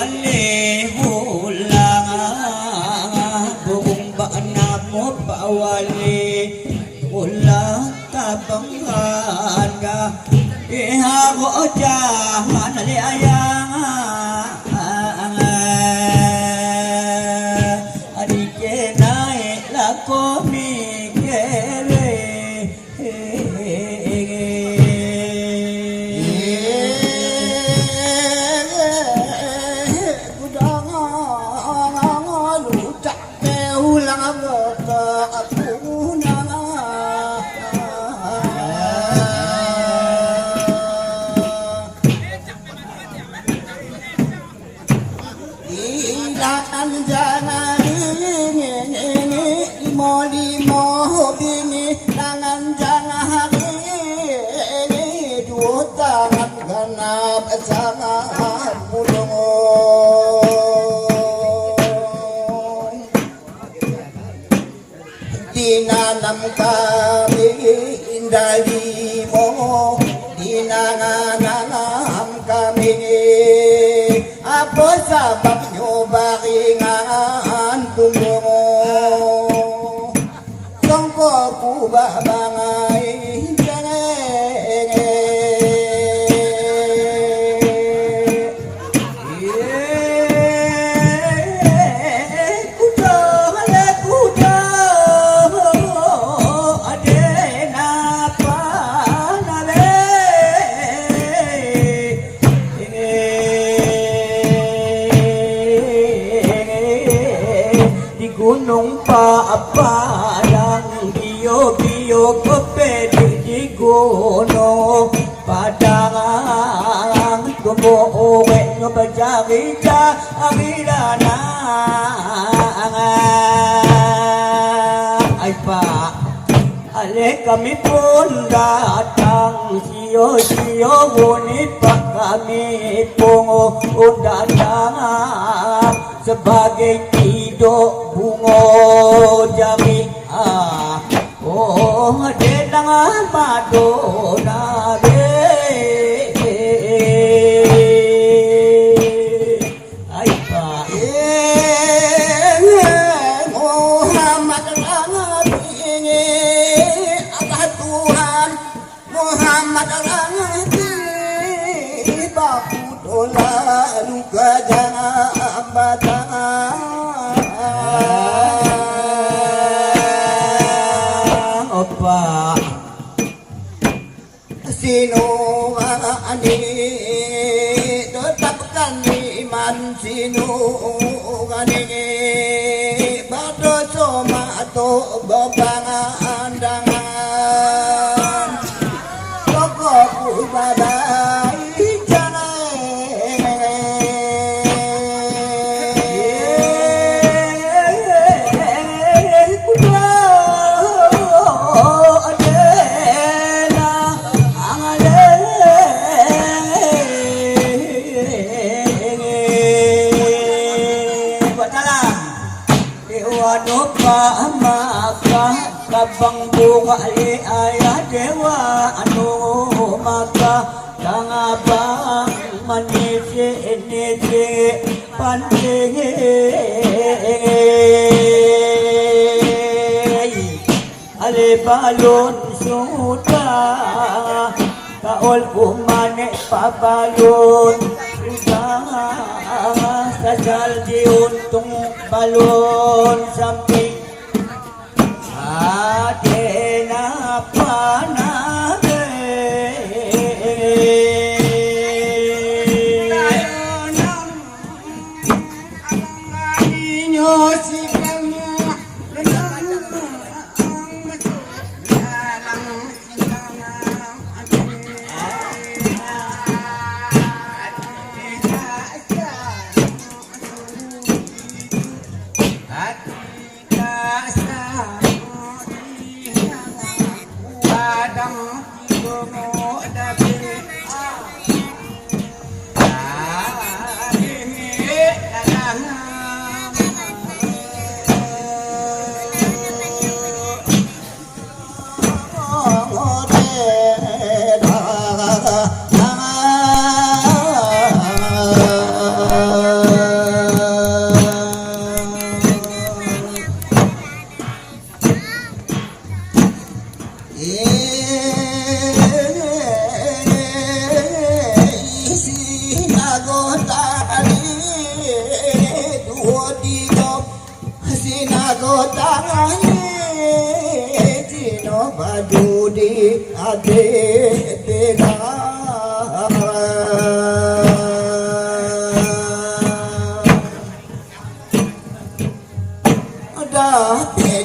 wali hulang buong bana mo pawali ulang tabanghan ka ihago jahan aliayang adike naik lako mikele Dinanam kami dari mo dinanam kami apa sebabnya baringan tunggu sangko ku babangai gunung Padang bio-bio kepedi di gunung Padang tumbuh uwek ngebajari abidana ay pak ale kami pun datang sio-sio woni pak kami pun datang sebagai hidup bungo jami oh denang madona ay pa Muhammad Nabi Allah Tuhan Muhammad Nabi baku dola luka jangan batang opa sino ani tetapkan iman sino ani bado cuma to bebangan dangan tokoku badai Kabang bunga li ayah dewa anu maka tangabang manisi panting ale balon sudah kaol umane pabalon sudah sasal diuntung balon samping adena panade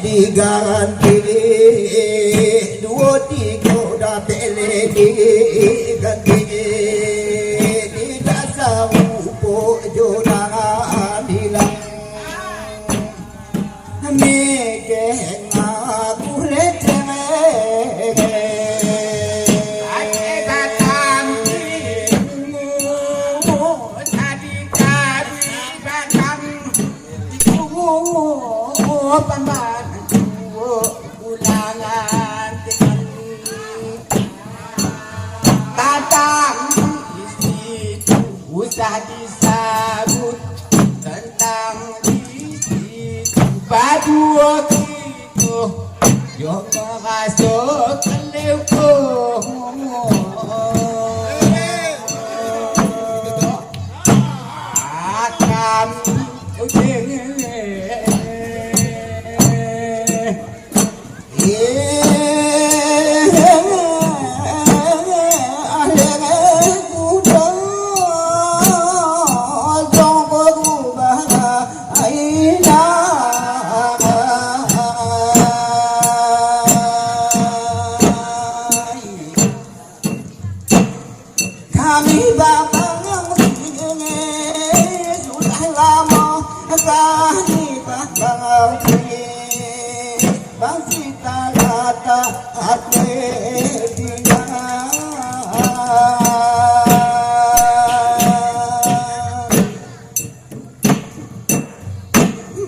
diganti dua tiga dah tele diganti tidak sahupo jodoh hilang mege aku leceh datang tadi datang pemban ulangan datang di situ usah disambut tentang di situ berdua kita yang merasuk kelewuh akan kami babang sudah lama kami babang masih tak kata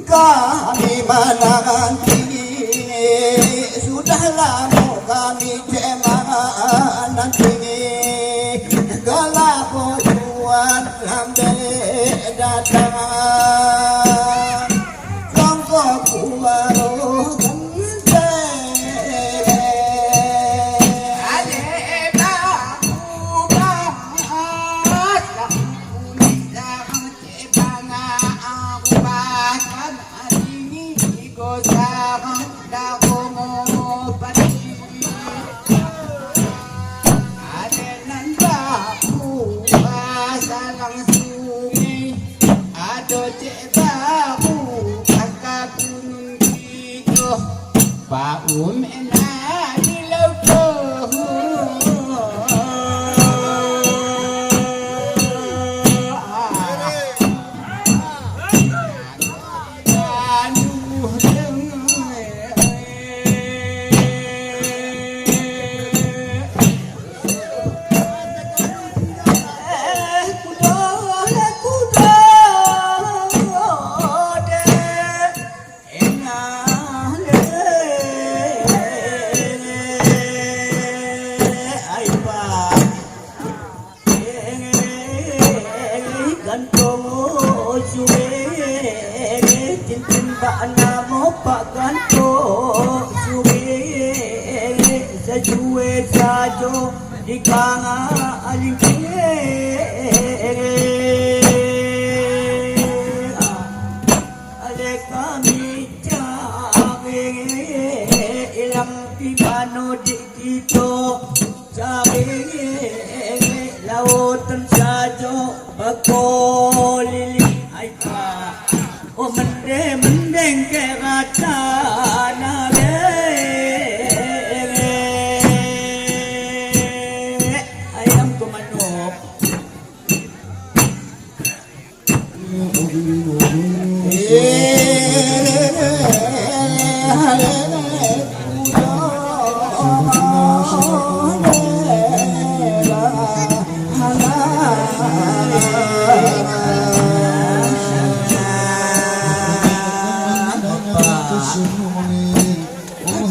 kami menanti sudah lama kami cemang nanti galak tuan lambe datang sangka kuwaru kente ale baku bahas unisang cebanga aku bahkan ini gosang dakomo pati salang sungai ada cek bahu kakak gunung gitu Pak Umena di lautuh di kanga aling ale kami cabe ilang pimano di dito cabe lautan sajo bakolili ay pa o mendeng ke rata na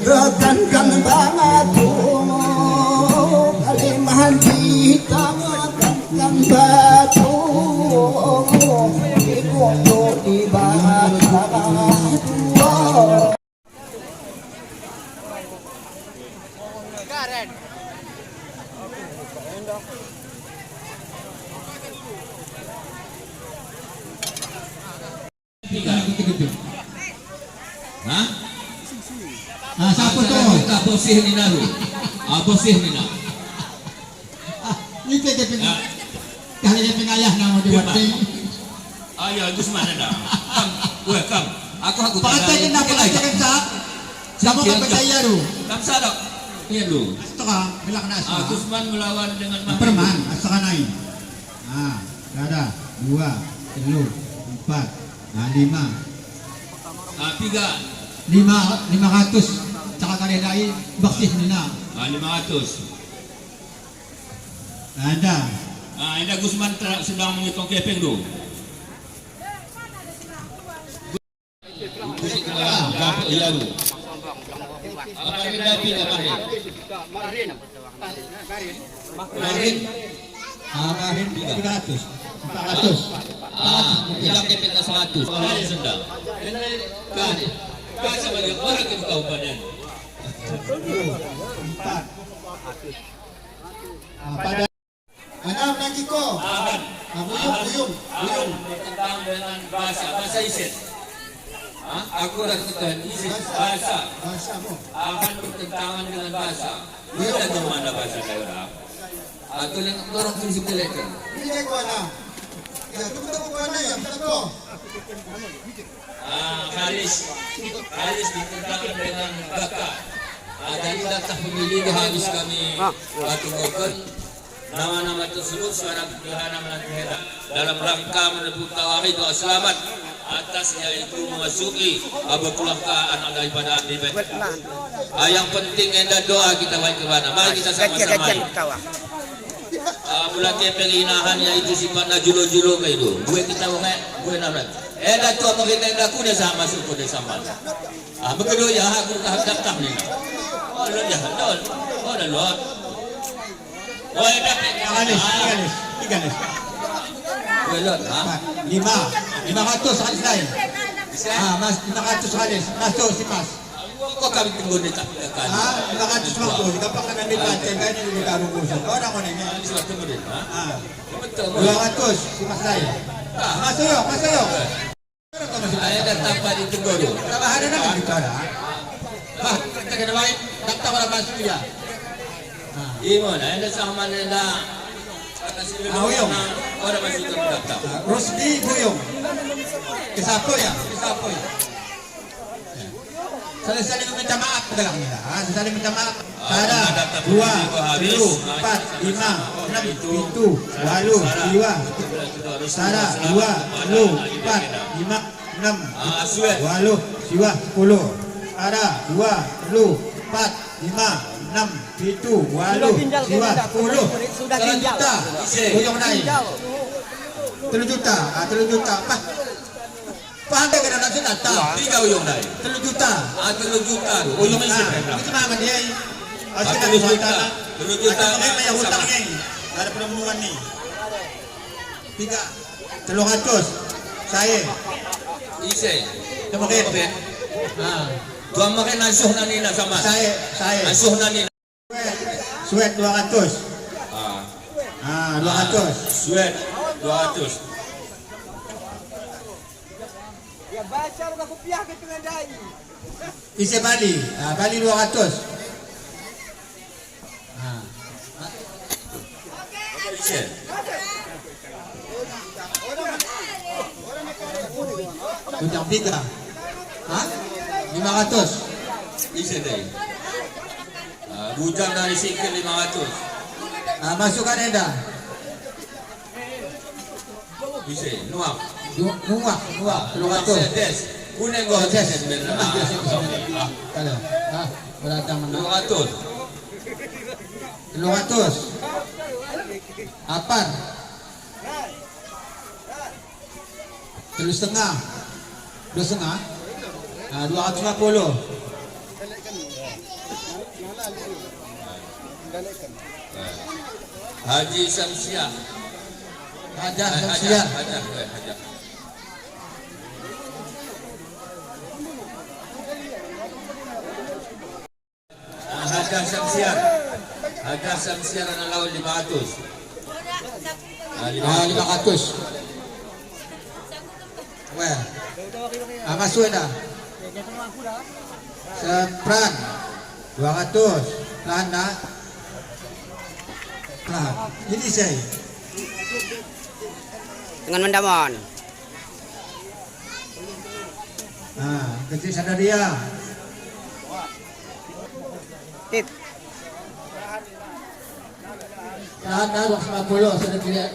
Tekankan banget kalimahan kita tekankan batu dikumpul di bawah Hah? Ah, siapa tu? Tak bersih ni naru. bosih ni nak. Ni dia ping Ah, kali dia ping ayah nama dia Gusman. bating. Ayah Gusman ada. Kam. Aku Pakai kena pakai kena. Kamu kan percaya tu. Kam sadak. Iya lu. Setengah bila kena asal. Gusman melawan dengan Perman asal naik. Ah, ada 2, 3, 4, 5. 500 cakap kali lain bersih ni nak. 500. Ada. Ada Gusman sedang menghitung keping tu. Bapak iya lu. Apa yang dapat kemarin? Kemarin. Kemarin 300. 400. Hilang keping 100. Orang yang sedang. Kan sebagai orang yang tahu badan. 4. Pada Anam lagi ko. Buyung. Bertentang dengan bahasa isin. Aku dah katakan isin bahasa. Bahasa mo. Akan bertentangan dengan bahasa. Bila tu mana bahasa daerah? Atau yang orang tu sekelekkan. Ini ko na. Ya, tunggu ko na ya, betul. Haris bertentangan dengan Baka. Dari data pemilih habis kami tunggukan nama-nama tersebut suara gerhana menantikan dalam rangka menyebut tauhid wa selamat atasnya itu memasuki abadulahkah anak daripada Andi Bet. Yang penting enda doa kita baik ke mana. Mari kita sama-sama. Bulan kepeng inahan yaitu sifatnya julo-julo ke itu. Gue kita gue nampak. Enda tu apa kita enda ku dah sama masuk ku dah sama. Begitu ya aku daftar ni. Oh dah dah. Oh dah lot. Oh dah Tiga nih. lot. 500 halis lain. Mas 500 halis. Masuk si Mas. Kok kami tunggu ni tak kan? 500 waktu. Jika pakai nanti pancen kan ini kita bungkus. Orang mana ni? Ini suatu tunggu ni. Betul. 200 si Mas lain. Masuk yuk. Saya dah tanpa ditunggu tu. Berapa hari nak kita dah? Kita kena baik. Daftar orang masuk ya. Imo na enda sama nenda. Uyong. Orang masih terdaftar. Rusdi Buyung. Kesapo ya? Saling minta maaf pada kami dah. Saling minta maaf. Ada 2, 3, 4, 5, 6, 7, 8, 2. Ada 2, 4, 5, 6, 8, 10. Ada 2, 4, 5, 6, 7, 8, 10. Sudah ginjal. Buyung naik. 3 juta. 3 juta. Pandai kena nak datang. 3 uyong dah. 3 juta. 3 juta. Uyong isi berapa? Itu mana dia? Asal 3 juta. 3 juta. Ada yang hutang ni. Ada perempuan ni. 300. Saya. Isi. Terima kasih. Tuan makan asuh nani nak sama. Saya. Asuh nani. Sweat 200. 200. Sweat 200. Ya baca orang kopiah ke dengan dai. Isi Bali. Bali 200. Isi. Hutang 3. 500. Isi deh. Bujang dari sikit 500. Masukkan enda. Isi. Nuak. Nuak 200. Des. Kuning gua des. Kalau berdatang 200. 300. Apar. 3,5. 2,5. 250. Haji Samsiah. Hajar Samsiah. Hajar. Hajar Samsiah anak laut 500. 500. Weh. Masuk dah. Sepran 200. Lana Nah, jadi saya. Dengan mendamon. Nah, kecil sadar dia. Tit. Lahat na 250 sa nagkili.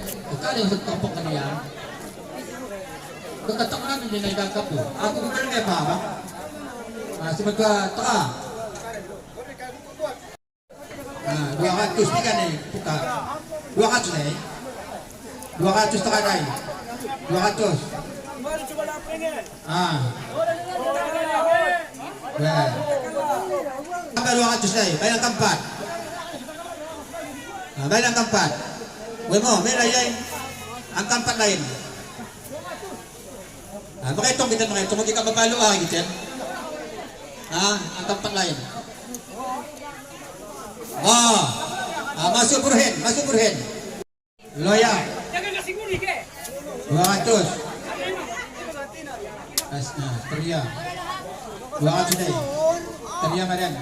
Kali sa topok kaniya. Kakatak na hindi na ikakap po. Aku bukan kayak apa? Si magkataka. Nah, 200 ni kan ni, buka. 200 ni. 200 taka na. 200. Ah. Well. Sampai 200 na. Bayang tempat. Nah, bayang tempat. Wemo, may lain. Ang tempat lain. Ah, makitong kita makitong magkikababalo gitu. Ah, ang tempat lain. Oh, masuk Burhan. Loya. 200. Asna, Teria. 200 deh. Teria Madan.